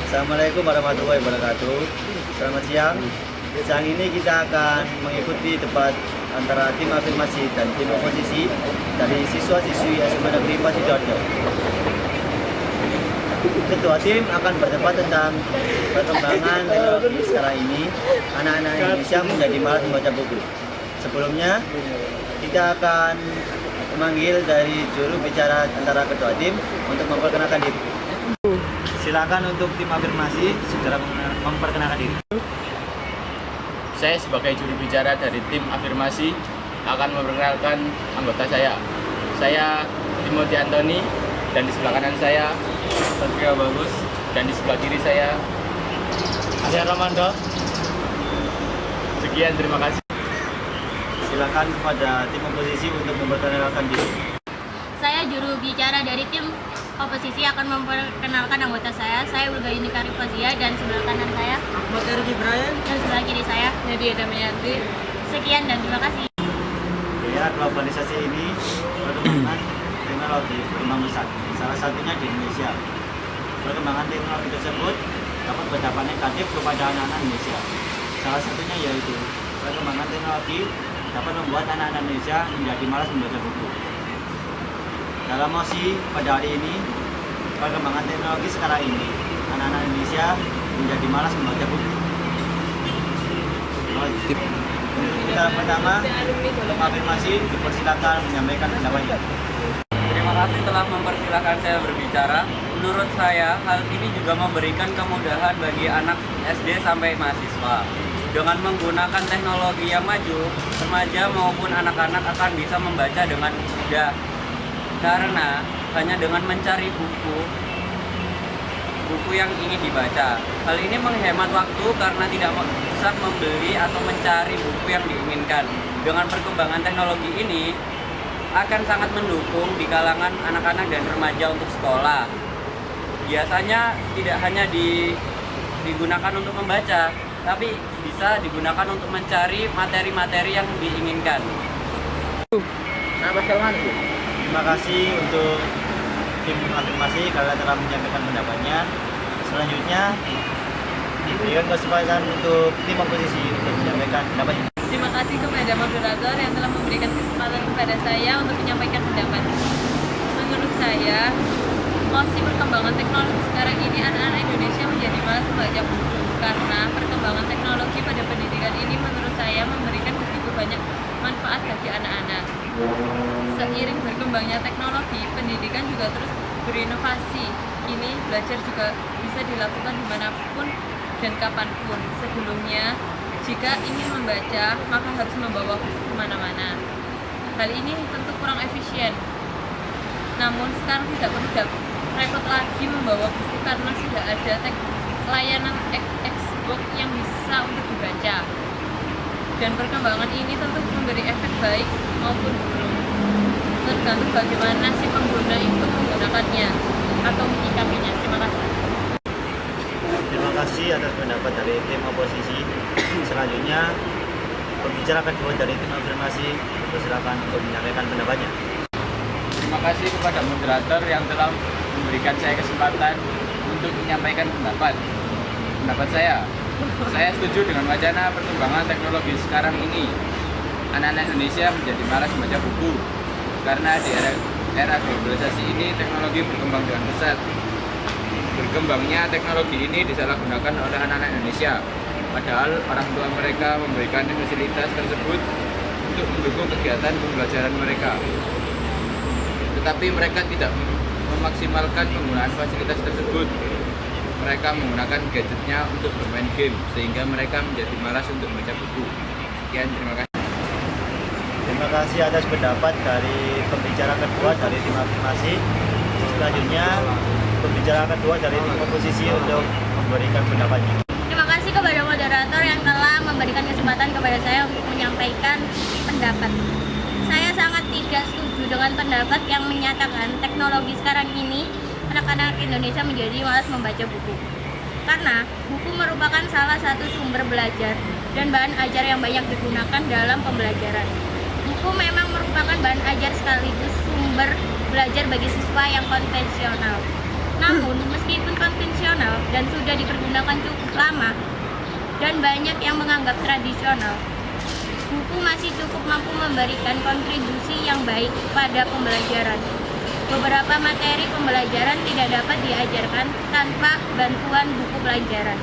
Assalamualaikum warahmatullahi wabarakatuh. Selamat siang. Siang ini kita akan mengikuti debat antara tim afirmasi dan tim oposisi dari siswa-siswi SMA Negeri 4 Sidoarjo. Ketua tim akan berdebat tentang perkembangan teknologi sekarang ini. Anak-anak Indonesia menjadi malas membaca buku. Sebelumnya, kita akan memanggil dari juru bicara antara ketua tim untuk memperkenalkan diri. Silakan untuk tim afirmasi segera memperkenalkan diri. Saya sebagai juru bicara dari tim afirmasi akan memperkenalkan anggota saya. Saya Timothy Anthony dan di sebelah kanan saya Satria Bagus dan di sebelah kiri saya Asia Ramanda. Sekian, terima kasih. Silakan kepada tim oposisi untuk memperkenalkan diri. Saya juru bicara dari tim oposisi akan memperkenalkan anggota saya. Saya Ulga Yunikari Fazia dan sebelah kanan saya Ahmad Ergi Brian dan sebelah kiri saya Nadia Damayanti. Sekian dan terima kasih. Ya, globalisasi ini perkembangan teknologi berkembang besar, salah satunya di Indonesia. Perkembangan teknologi tersebut dapat berdampak negatif kepada anak-anak Indonesia. Salah satunya yaitu perkembangan teknologi dapat membuat anak-anak Indonesia menjadi malas membaca buku. Dalam mosi pada hari ini, perkembangan teknologi sekarang ini, anak-anak Indonesia menjadi malas membaca buku. Kita pertama, afirmasi dipersilakan menyampaikan pendapatnya. Terima kasih telah mempersilahkan saya berbicara. Menurut saya, hal ini juga memberikan kemudahan bagi anak SD sampai mahasiswa. Dengan menggunakan teknologi yang maju, remaja maupun anak-anak akan bisa membaca dengan mudah. Karena hanya dengan mencari buku yang ingin dibaca. Hal ini menghemat waktu karena tidak bisa membeli atau mencari buku yang diinginkan. Dengan perkembangan teknologi ini akan sangat mendukung di kalangan anak-anak dan remaja untuk sekolah. Biasanya tidak hanya digunakan untuk membaca, tapi bisa digunakan untuk mencari materi-materi yang diinginkan. Terima kasih untuk tim afirmasi kalian telah menyampaikan pendapatnya. Selanjutnya diberikan kesempatan untuk tim oposisi untuk menyampaikan pendapatnya. Terima kasih kepada moderator yang telah memberikan kesempatan kepada saya untuk menyampaikan pendapat. Menurut saya, masih perkembangan teknologi sekarang ini anak-anak Indonesia menjadi malas membaca buku karena perkembangan teknologi pada pendidikan ini menurut saya memberikan begitu banyak manfaat bagi anak-anak. Seiring berkembangnya teknologi, pendidikan juga terus berinovasi. Kini belajar juga bisa dilakukan dimanapun dan kapanpun. Sebelumnya, jika ingin membaca, maka harus membawa buku kemana-mana. Hal ini tentu kurang efisien. Namun sekarang tidak perlu repot lagi membawa buku karena sudah ada layanan Xbox yang bisa untuk dibaca. Dan perkembangan ini tentu memberi efek baik maupun buruk. Tergantung bagaimana si pengguna itu menggunakannya atau menyikapinya. Terima kasih. Terima kasih atas pendapat dari tim oposisi. Selanjutnya, pembicara kedua dari tim afirmasi, silakan untuk menyampaikan pendapatnya. Terima kasih kepada moderator yang telah memberikan saya kesempatan untuk menyampaikan pendapat saya. Saya setuju dengan wacana perkembangan teknologi sekarang ini. Anak-anak Indonesia menjadi malas membaca buku karena di era globalisasi ini teknologi berkembang dengan pesat. Berkembangnya teknologi ini disalahgunakan oleh anak-anak Indonesia, padahal orang tua mereka memberikan fasilitas tersebut untuk mendukung kegiatan pembelajaran mereka. Tetapi mereka tidak memaksimalkan penggunaan fasilitas tersebut. Mereka menggunakan gadgetnya untuk bermain game, sehingga mereka menjadi malas untuk membaca buku. Sekian, terima kasih. Terima kasih atas pendapat dari pembicara kedua dari tim afirmasi. Selanjutnya, pembicara kedua dari tim oposisi untuk memberikan pendapatnya. Terima kasih kepada moderator yang telah memberikan kesempatan kepada saya untuk menyampaikan pendapat. Saya sangat tidak setuju dengan pendapat yang menyatakan teknologi sekarang ini anak-anak Indonesia menjadi malas membaca buku. Karena buku merupakan salah satu sumber belajar dan bahan ajar yang banyak digunakan dalam pembelajaran. Buku memang merupakan bahan ajar sekaligus sumber belajar bagi siswa yang konvensional. Namun, meskipun konvensional dan sudah dipergunakan cukup lama dan banyak yang menganggap tradisional, buku masih cukup mampu memberikan kontribusi yang baik pada pembelajaran. Beberapa materi pembelajaran tidak dapat diajarkan tanpa bantuan buku pelajaran.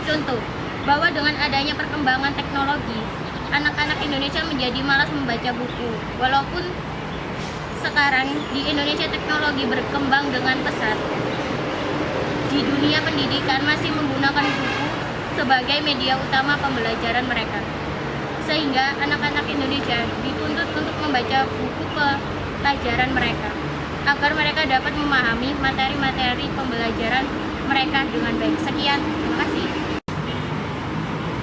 Contoh, bahwa dengan adanya perkembangan teknologi, anak-anak Indonesia menjadi malas membaca buku. Walaupun sekarang di Indonesia teknologi berkembang dengan pesat, di dunia pendidikan masih menggunakan buku sebagai media utama pembelajaran mereka. Sehingga anak-anak Indonesia dituntut untuk membaca buku pelajaran mereka agar mereka dapat memahami materi-materi pembelajaran mereka dengan baik. Sekian, terima kasih.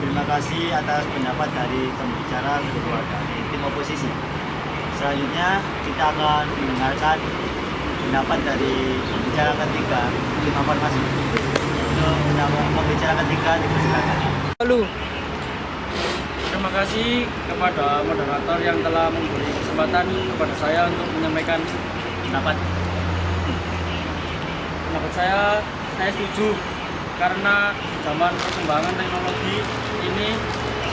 Terima kasih atas pendapat dari pembicara kedua dari tim oposisi. Selanjutnya kita akan mendengarkan pendapat dari pembicara ketiga tim informasi. Untuk pembicara ketiga dipersilakan. Halo. Terima kasih kepada moderator yang telah memberi kesempatan kepada saya untuk menyampaikan pendapat. Pendapat saya setuju karena zaman perkembangan teknologi ini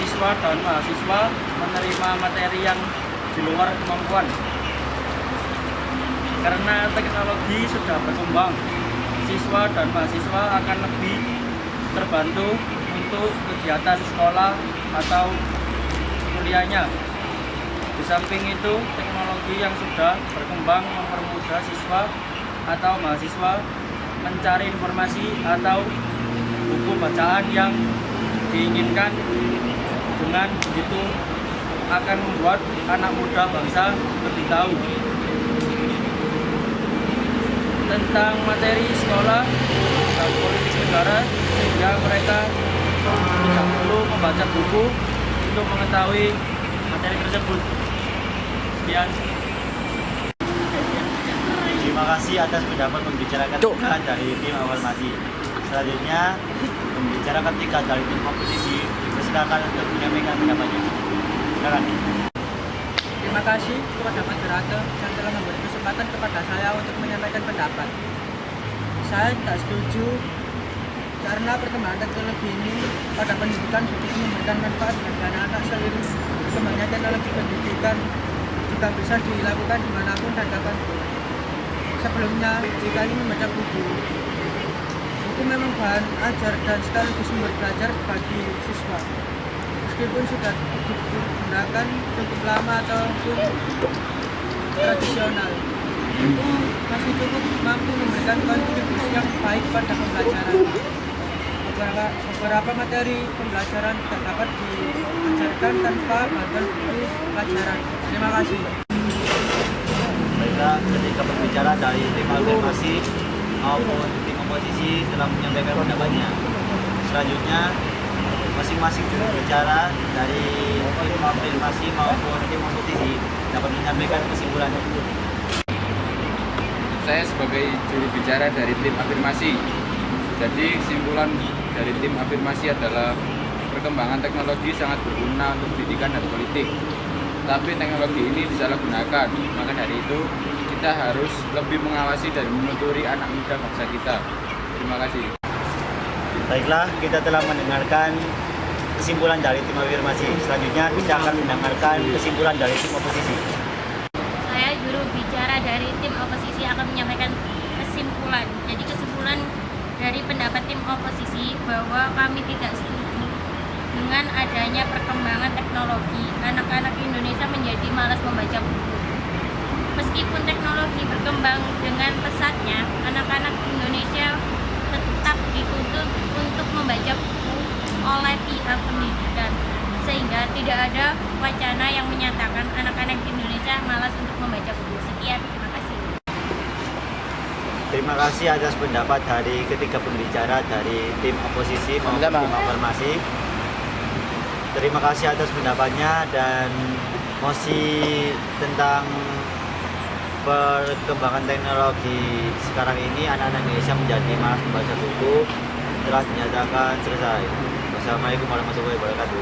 siswa dan mahasiswa menerima materi yang di luar kemampuan. Karena teknologi sudah berkembang, siswa dan mahasiswa akan lebih terbantu untuk kegiatan sekolah atau kuliahnya. Di samping itu, teknologi yang sudah berkembang mempermudah siswa atau mahasiswa mencari informasi atau buku bacaan yang diinginkan. Dengan begitu akan membuat anak muda bangsa lebih tahu tentang materi sekolah dan politik negara, sehingga mereka tidak perlu membaca buku untuk mengetahui materi tersebut. Sekian. Terima kasih atas pendapat pembicara ketiga dari tim informasi. Selanjutnya pembicara ketiga dari tim oposisi dipersilakan untuk menyampaikan pendapatnya. Silakan. Terima kasih kepada moderator yang telah memberi kesempatan kepada saya untuk menyampaikan pendapat. Saya tidak setuju karena perkembangan teknologi ini pada pendidikan begitu memberikan manfaat bagi anak-anak seiring berkembangnya teknologi pendidikan juga bisa dilakukan dimanapun dan kapanpun. Sebelumnya, jika ingin membaca buku memang bahan ajar dan sekaligus sumber belajar bagi siswa. Meskipun sudah digunakan cukup lama ataupun tradisional, buku masih cukup mampu memberikan kontribusi yang baik pada pembelajaran. Beberapa materi pembelajaran tidak dapat diajarkan tanpa bantuan buku pelajaran. Terima kasih. Baiklah, ketika berbicara dari tim afirmasi maupun tim oposisi telah menyampaikan pendapatnya. Selanjutnya, masing-masing juru bicara dari tim afirmasi maupun tim oposisi dapat menyampaikan kesimpulannya. Saya sebagai juru bicara dari tim afirmasi. Jadi kesimpulan dari tim afirmasi adalah perkembangan teknologi sangat berguna untuk pendidikan dan politik. Tapi teknologi ini disalahgunakan. Maka dari itu kita harus lebih mengawasi dan menuturi anak muda bangsa kita. Terima kasih. Baiklah, kita telah mendengarkan kesimpulan dari tim afirmasi. Selanjutnya kita akan mendengarkan kesimpulan dari tim oposisi. Saya juru bicara dari tim oposisi akan menyampaikan kesimpulan. Jadi kesimpulan dari pendapat tim oposisi bahwa kami tidak setuju dengan adanya perkembangan teknologi. Anak-anak Indonesia menjadi malas membaca buku. Meskipun teknologi berkembang dengan pesatnya, anak-anak Indonesia tetap dituntut untuk membaca buku oleh pihak pendidikan, sehingga tidak ada wacana yang menyatakan anak-anak Indonesia malas untuk membaca buku. Sekian, terima kasih. Terima kasih atas pendapat dari ketiga pembicara dari tim oposisi maupun tim afirmasi. Terima kasih atas pendapatnya, dan mosi tentang perkembangan teknologi sekarang ini anak-anak Indonesia menjadi malas membaca buku telah dinyatakan selesai. Wassalamualaikum warahmatullahi wabarakatuh.